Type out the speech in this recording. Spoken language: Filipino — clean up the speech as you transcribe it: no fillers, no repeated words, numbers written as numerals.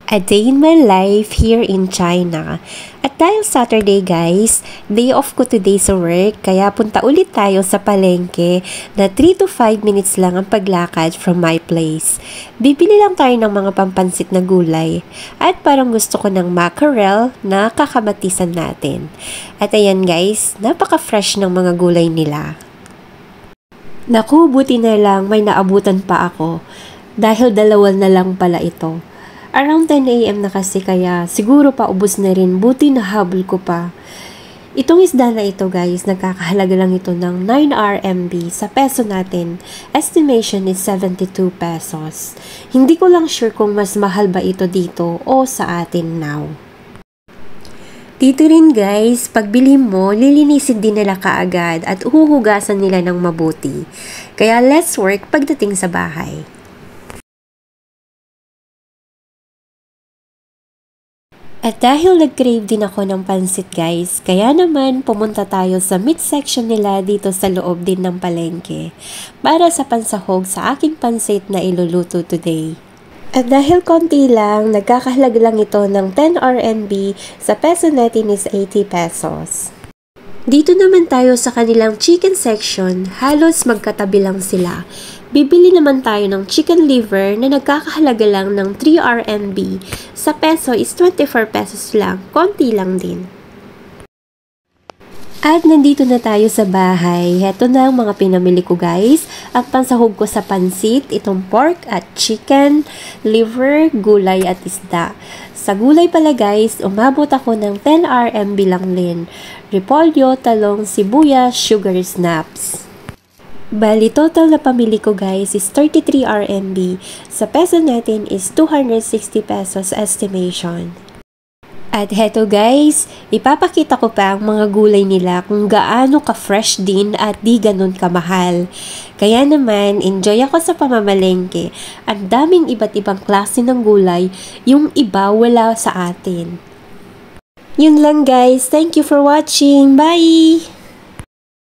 A day in my life here in China. At dahil Saturday guys, day off ko today sa work, kaya punta ulit tayo sa palengke na 3 to 5 minutes lang ang paglakad from my place. Bibili lang tayo ng mga pampansit na gulay at parang gusto ko ng mackerel na kakabatisan natin. At ayan guys, napaka-fresh ng mga gulay nila. Naku, buti na lang may naabutan pa ako dahil dalawa na lang pala ito. Around 10 AM na kasi kaya siguro pa ubos na rin, buti na habol ko pa. Itong isda na ito guys, nagkakahalaga lang ito ng 9 RMB sa peso natin. Estimation is 72 pesos. Hindi ko lang sure kung mas mahal ba ito dito o sa atin now. Dito rin guys, pagbili mo, lilinisin din nila kaagad at uhuhugasan nila ng mabuti. Kaya let's work pagdating sa bahay. At dahil nag-crave din ako ng pansit guys, kaya naman pumunta tayo sa meat section nila dito sa loob din ng palengke para sa pansahog sa aking pansit na iluluto today. At dahil konti lang, nagkakahalaga lang ito ng 10 RMB, sa peso natin is 80 pesos. Dito naman tayo sa kanilang chicken section, halos magkatabi lang sila. Bibili naman tayo ng chicken liver na nagkakahalaga lang ng 3 RMB. Sa peso is 24 pesos lang, konti lang din. At nandito na tayo sa bahay. Heto na ang mga pinamili ko guys. Ang pansahog ko sa pansit, itong pork at chicken, liver, gulay at isda. Sa gulay pala guys, umabot ako ng 10 RMB lang din. Repolyo, talong, sibuyas, sugar snaps. Bali, total na pamili ko guys is 33 RMB. Sa peso natin is 260 pesos estimation. At heto guys, ipapakita ko pa ang mga gulay nila kung gaano ka-fresh din at di ganun kamahal. Kaya naman, enjoy ako sa pamamalengke. Ang daming iba't ibang klase ng gulay, yung iba wala sa atin. Yun lang guys, thank you for watching, bye!